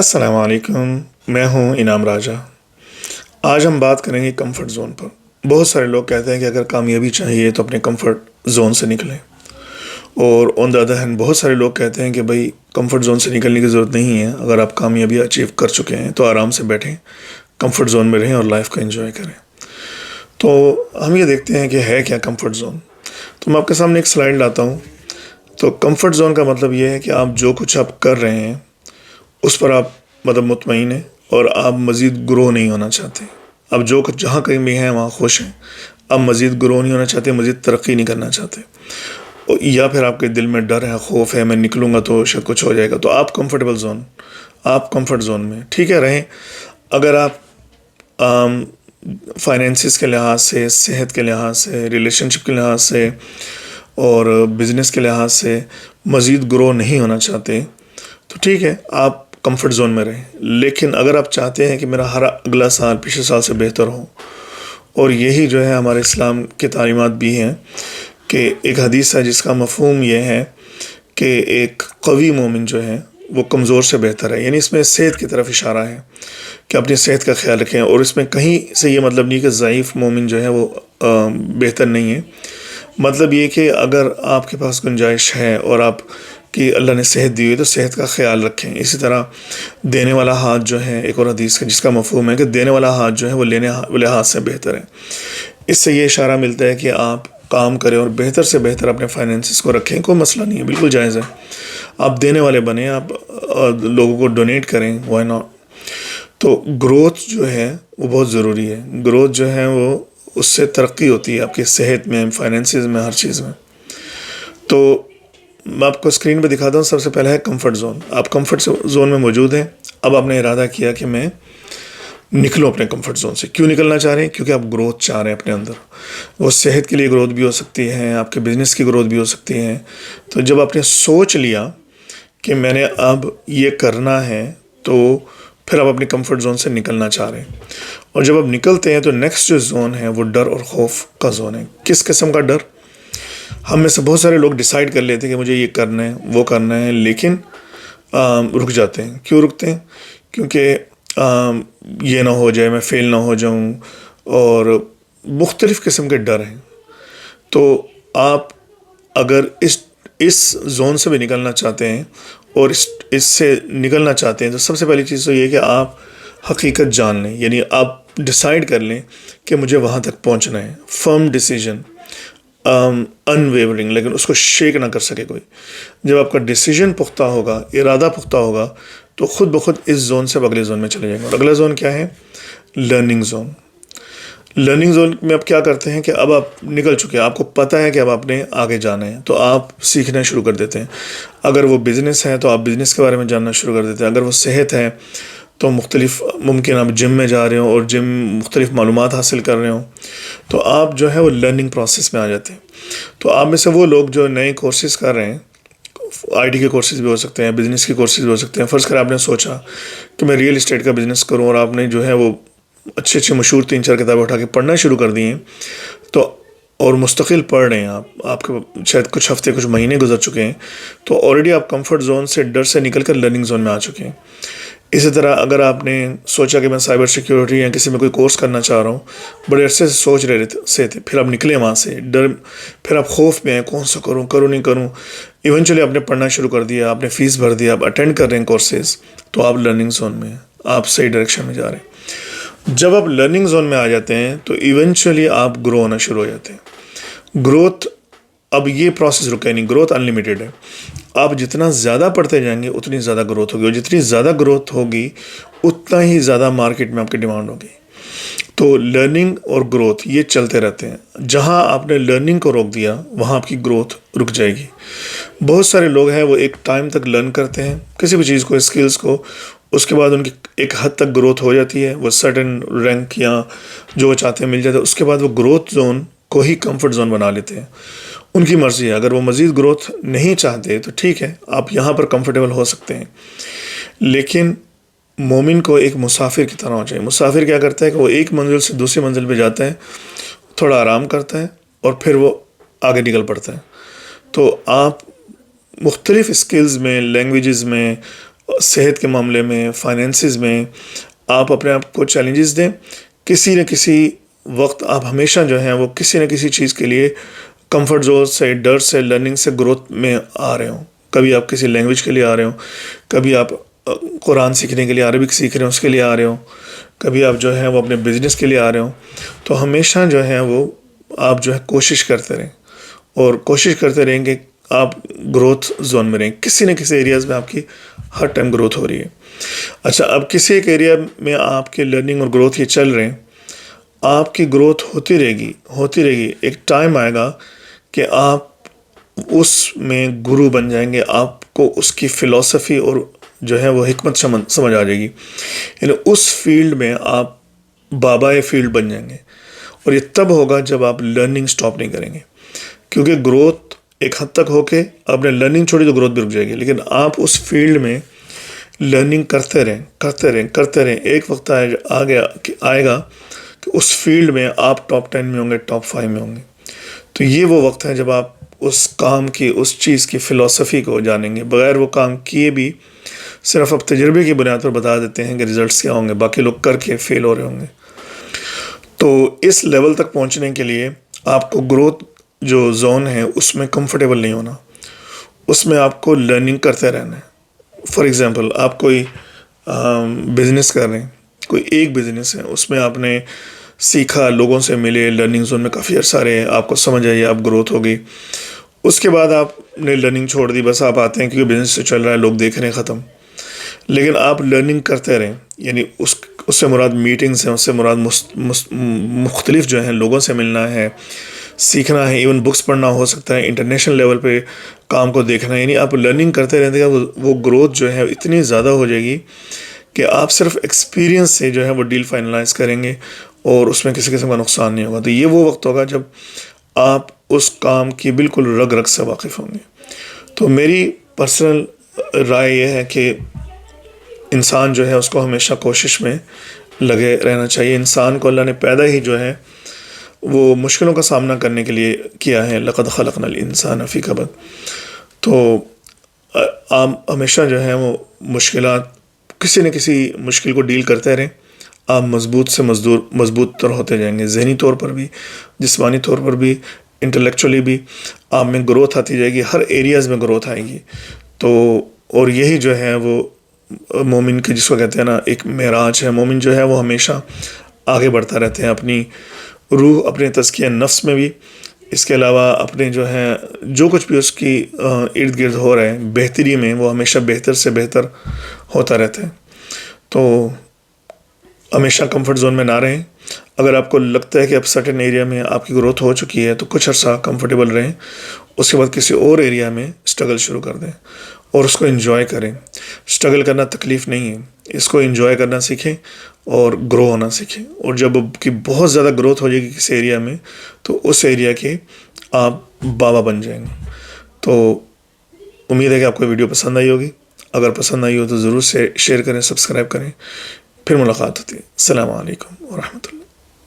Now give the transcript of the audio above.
السلام علیکم، میں ہوں انعام راجہ۔ آج ہم بات کریں گے کمفرٹ زون پر۔ بہت سارے لوگ کہتے ہیں کہ اگر کامیابی چاہیے تو اپنے کمفرٹ زون سے نکلیں، اور آن دا ادر ہینڈ بہت سارے لوگ کہتے ہیں کہ بھائی کمفرٹ زون سے نکلنے کی ضرورت نہیں ہے، اگر آپ کامیابی اچیو کر چکے ہیں تو آرام سے بیٹھیں، کمفرٹ زون میں رہیں اور لائف کو انجوائے کریں۔ تو ہم یہ دیکھتے ہیں کہ ہے کیا کمفرٹ زون۔ تو میں آپ کے سامنے ایک سلائیڈ لاتا ہوں۔ تو کمفرٹ زون کا مطلب یہ ہے کہ آپ جو کچھ آپ کر رہے ہیں اس پر آپ مطمئن ہیں، اور آپ مزید گرو نہیں ہونا چاہتے۔ اب جو کچھ جہاں کہیں بھی ہیں وہاں خوش ہیں، آپ مزید گرو نہیں ہونا چاہتے، مزید ترقی نہیں کرنا چاہتے، یا پھر آپ کے دل میں ڈر ہے، خوف ہے، میں نکلوں گا تو شاید کچھ ہو جائے گا۔ تو آپ کمفرٹ زون میں ٹھیک ہے رہیں۔ اگر آپ فائنینسز کے لحاظ سے، صحت کے لحاظ سے، ریلیشن شپ کے لحاظ سے اور بزنس کے لحاظ سے مزید گرو نہیں ہونا چاہتے تو ٹھیک ہے، آپ کمفرٹ زون میں رہیں۔ لیکن اگر آپ چاہتے ہیں کہ میرا ہر اگلا سال پچھلے سال سے بہتر ہو، اور یہی جو ہے ہمارے اسلام کی تعلیمات بھی ہیں کہ ایک حدیث ہے جس کا مفہوم یہ ہے کہ ایک قوی مومن جو ہے وہ کمزور سے بہتر ہے، یعنی اس میں صحت کی طرف اشارہ ہے کہ اپنی صحت کا خیال رکھیں، اور اس میں کہیں سے یہ مطلب نہیں کہ ضعیف مومن جو ہے وہ بہتر نہیں ہے۔ مطلب یہ کہ اگر آپ کے پاس گنجائش ہے اور آپ کی اللہ نے صحت دی ہوئی تو صحت کا خیال رکھیں۔ اسی طرح دینے والا ہاتھ جو ہے، ایک اور حدیث کا جس کا مفہوم ہے کہ دینے والا ہاتھ جو ہے وہ لینے والے ہاتھ سے بہتر ہے۔ اس سے یہ اشارہ ملتا ہے کہ آپ کام کریں اور بہتر سے بہتر اپنے فائنینسز کو رکھیں، کوئی مسئلہ نہیں ہے، بالکل جائز ہے۔ آپ دینے والے بنیں، آپ لوگوں کو ڈونیٹ کریں، وائی ناٹ۔ تو گروتھ جو ہے وہ بہت ضروری ہے۔ گروتھ جو ہے وہ اس سے ترقی ہوتی ہے آپ کی صحت میں، فائنینسز میں، ہر چیز میں۔ تو میں آپ کو اسکرین پہ دکھاتا ہوں۔ سب سے پہلے ہے کمفرٹ زون۔ آپ کمفرٹ زون میں موجود ہیں۔ اب آپ نے ارادہ کیا کہ میں نکلوں اپنے کمفرٹ زون سے۔ کیوں نکلنا چاہ رہے ہیں؟ کیونکہ آپ گروتھ چاہ رہے ہیں اپنے اندر۔ وہ صحت کے لیے گروتھ بھی ہو سکتی ہے، آپ کے بزنس کی گروتھ بھی ہو سکتی ہے۔ تو جب آپ نے سوچ لیا کہ میں نے اب یہ کرنا ہے تو پھر آپ اپنی کمفرٹ زون سے نکلنا چاہ رہے ہیں۔ اور جب آپ نکلتے ہیں تو نیکسٹ جو زون ہے وہ ڈر اور خوف کا زون ہے۔ کس قسم کا ڈر؟ ہم میں سے بہت سارے لوگ ڈیسائیڈ کر لیتے ہیں کہ مجھے یہ کرنا ہے، وہ کرنا ہے، لیکن رک جاتے ہیں۔ کیوں رکتے ہیں؟ کیونکہ یہ نہ ہو جائے، میں فیل نہ ہو جاؤں، اور مختلف قسم کے ڈر ہیں۔ تو آپ اگر اس زون سے بھی نکلنا چاہتے ہیں اور اس سے نکلنا چاہتے ہیں تو سب سے پہلی چیز تو یہ کہ آپ حقیقت جان لیں، یعنی آپ ڈیسائیڈ کر لیں کہ مجھے وہاں تک پہنچنا ہے۔ فرم ڈیسیجن، ان ویورنگ، لیکن اس کو شیک نہ کر سکے کوئی۔ جب آپ کا ڈیسیجن پختہ ہوگا، ارادہ پختہ ہوگا، تو خود بخود اس زون سے اگلے زون میں چلے جائیں گے۔ اور اگلا زون کیا ہے؟ Learning zone. لرننگ زون میں آپ کیا کرتے ہیں کہ اب آپ نکل چکے ہیں، آپ کو پتہ ہے کہ اب آپ نے آگے جانا ہے، تو آپ سیکھنا شروع کر دیتے ہیں۔ اگر وہ بزنس ہے تو آپ بزنس کے بارے میں جاننا شروع کر دیتے ہیں۔ اگر وہ صحت ہے تو مختلف، ممکن آپ جم میں جا رہے ہوں اور جم مختلف معلومات حاصل کر رہے ہوں، تو آپ جو ہے وہ لرننگ پروسیس میں آ جاتے ہیں۔ تو آپ میں سے وہ لوگ جو نئے کورسز کر رہے ہیں، آئی ٹی کے کورسز بھی ہو سکتے ہیں، بزنس کے کورسز بھی ہو سکتے ہیں۔ فرض کریں آپ نے سوچا کہ میں ریئل اسٹیٹ کا بزنس کروں، اور آپ نے جو ہے وہ اچھے مشہور 3-4 کتابیں اٹھا کے پڑھنا شروع کر دی ہیں، تو اور مستقل پڑھ رہے ہیں آپ کے شاید کچھ ہفتے، کچھ مہینے گزر چکے ہیں، تو آلریڈی آپ کمفرٹ زون سے، ڈر سے نکل کر لرننگ زون میں آ چکے ہیں۔ اسی طرح اگر آپ نے سوچا کہ میں سائبر سیکیورٹی یا کسی میں کوئی کورس کرنا چاہ رہا ہوں، بڑے عرصے سے سوچ رہے تھے، پھر آپ نکلے وہاں سے، پھر آپ خوف میں ہیں، کون سا کروں نہیں کروں، ایونچولی آپ نے پڑھنا شروع کر دیا، آپ نے فیس بھر دیا، آپ اٹینڈ کر رہے ہیں کورسز، تو آپ لرننگ زون میں ہیں، آپ صحیح ڈائریکشن میں جا رہے ہیں۔ جب آپ لرننگ زون میں آ جاتے ہیں تو ایونچولی آپ گرو ہونا شروع ہو جاتے ہیں۔ گروتھ، اب یہ پروسیس رکے نہیں، گروتھ انلیمیٹڈ ہے۔ آپ جتنا زیادہ پڑھتے جائیں گے اتنی زیادہ گروتھ ہوگی، اور جتنی زیادہ گروتھ ہوگی اتنا ہی زیادہ مارکیٹ میں آپ کی ڈیمانڈ ہوگی۔ تو لرننگ اور گروتھ یہ چلتے رہتے ہیں۔ جہاں آپ نے لرننگ کو روک دیا وہاں آپ کی گروتھ رک جائے گی۔ بہت سارے لوگ ہیں وہ ایک ٹائم تک لرن کرتے ہیں کسی بھی چیز کو، اسکلز کو، اس کے بعد ان کی ایک حد تک گروتھ ہو جاتی ہے، وہ سرٹن رینک یا جو وہ چاہتے ہیں مل جاتا ہے، اس کے بعد وہ گروتھ زون کو ہی کمفرٹ زون بنا لیتے ہیں۔ ان کی مرضی ہے، اگر وہ مزید گروتھ نہیں چاہتے تو ٹھیک ہے، آپ یہاں پر کمفرٹیبل ہو سکتے ہیں۔ لیکن مومن کو ایک مسافر کی طرح ہو چاہیے۔ مسافر کیا کرتا ہے کہ وہ ایک منزل سے دوسری منزل پہ جاتا ہے، تھوڑا آرام کرتا ہے اور پھر وہ آگے نکل پڑتا ہے۔ تو آپ مختلف اسکلز میں، لینگویجز میں صحت کے معاملے میں، فائنینسز میں آپ اپنے آپ کو چیلنجز دیں. کسی نہ کسی وقت آپ ہمیشہ جو ہیں وہ کسی نہ کسی چیز کے لیے کمفرٹ زون سے، ڈر سے، لرننگ سے، گروتھ میں آ رہے ہوں. کبھی آپ کسی لینگویج کے لیے آ رہے ہوں، کبھی آپ قرآن سیکھنے کے لیے، عربک سیکھ رہے ہیں اس کے لیے آ رہے ہوں، کبھی آپ جو ہے وہ اپنے بزنس کے لیے آ رہے ہوں. تو ہمیشہ جو ہے وہ آپ جو ہے کوشش کرتے رہیں، اور کوشش کرتے رہیں کہ آپ گروتھ زون میں رہیں. کسی نہ کسی ایریاز میں آپ کی ہر ٹائم گروتھ ہو رہی ہے. اچھا، اب کسی ایک ایریا میں آپ کے لرننگ اور گروتھ یہ چل رہے ہیں، آپ کی گروتھ ہوتی رہے گی ہوتی رہے گی. ایک ٹائم آئے گا کہ آپ اس میں گرو بن جائیں گے، آپ کو اس کی فلسفی اور جو ہے وہ حکمت سمجھ آ جائے گی. یعنی اس فیلڈ میں آپ بابا فیلڈ بن جائیں گے. اور یہ تب ہوگا جب آپ لرننگ سٹاپ نہیں کریں گے، کیونکہ گروتھ ایک حد تک ہو کے آپ نے لرننگ چھوڑی تو گروتھ بھی رک جائے گی. لیکن آپ اس فیلڈ میں لرننگ کرتے رہیں. ایک وقت آئے گا کہ اس فیلڈ میں آپ ٹاپ 10 میں ہوں گے، ٹاپ 5 میں ہوں گے. تو یہ وہ وقت ہے جب آپ اس کام کی، اس چیز کی فلسفی کو جانیں گے. بغیر وہ کام کیے بھی صرف آپ تجربے کی بنیاد پر بتا دیتے ہیں کہ ریزلٹس کیا ہوں گے، باقی لوگ کر کے فیل ہو رہے ہوں گے. تو اس لیول تک پہنچنے کے لیے آپ کو گروتھ جو زون ہے اس میں کمفرٹیبل نہیں ہونا، اس میں آپ کو لرننگ کرتے رہنا ہے. فار ایگزامپل، آپ کوئی بزنس کر رہے ہیں، کوئی ایک بزنس ہے، اس میں آپ نے سیکھا، لوگوں سے ملے، لرننگ زون میں کافی عرصہ رہے، آپ کو سمجھ آئی، آپ گروتھ ہو گئی. اس کے بعد آپ نے لرننگ چھوڑ دی، بس آپ آتے ہیں کیونکہ بزنس سے چل رہا ہے، لوگ دیکھ رہے ہیں، ختم. لیکن آپ لرننگ کرتے رہیں. یعنی اس سے مراد میٹنگز ہیں، اس سے مراد مختلف جو ہیں لوگوں سے ملنا ہے، سیکھنا ہے، ایون بکس پڑھنا ہو سکتا ہے، انٹرنیشنل لیول پہ کام کو دیکھنا ہے. یعنی آپ لرننگ کرتے رہتے ہیں، وہ گروتھ جو ہے اتنی زیادہ ہو جائے گی کہ آپ صرف ایکسپیرینس سے جو ہے وہ ڈیل فائنلائز کریں گے اور اس میں کسی قسم کا نقصان نہیں ہوگا. تو یہ وہ وقت ہوگا جب آپ اس کام کی بالکل رگ رگ سے واقف ہوں گے. تو میری پرسنل رائے یہ ہے کہ انسان جو ہے اس کو ہمیشہ کوشش میں لگے رہنا چاہیے. انسان کو اللہ نے پیدا ہی جو ہے وہ مشکلوں کا سامنا کرنے کے لیے کیا ہے. لقد خلقنا الانسان فی کبد. تو آپ ہمیشہ جو ہے وہ مشکلات، کسی نہ کسی مشکل کو ڈیل کرتے رہیں. آپ مضبوط سے مضبوط تر ہوتے جائیں گے، ذہنی طور پر بھی، جسمانی طور پر بھی، انٹلیکچولی بھی. آپ میں گروتھ آتی جائے گی، ہر ایریاز میں گروتھ آئے گی. تو اور یہی جو ہے وہ مومن کی، جس کو کہتے ہیں نا، ایک معراج ہے. مومن جو ہے وہ ہمیشہ آگے بڑھتا رہتے ہیں اپنی روح، اپنے تزکیہ نفس میں بھی. اس کے علاوہ اپنے جو ہے جو کچھ بھی اس کی ارد گرد ہو رہا ہے بہتری میں، وہ ہمیشہ بہتر سے بہتر ہوتا رہتا ہے. تو ہمیشہ کمفرٹ زون میں نہ رہیں. اگر آپ کو لگتا ہے کہ اب سرٹن ایریا میں آپ کی گروتھ ہو چکی ہے تو کچھ عرصہ کمفرٹیبل رہیں، اس کے بعد کسی اور ایریا میں اسٹرگل شروع کر دیں اور اس کو انجوائے کریں. اسٹرگل کرنا تکلیف نہیں ہے، اس کو انجوائے کرنا سیکھیں اور گرو ہونا سیکھیں. اور جب کی بہت زیادہ گروتھ ہو جائے گی کسی ایریا میں تو اس ایریا کے آپ بابا بن جائیں گے. تو امید ہے کہ آپ کو ویڈیو پسند آئی ہوگی. اگر پسند آئی ہو تو ضرور سے شیئر کریں، سبسکرائب کریں. پھر ملاقات ہوتی ہے. السلام علیکم ورحمۃ اللہ.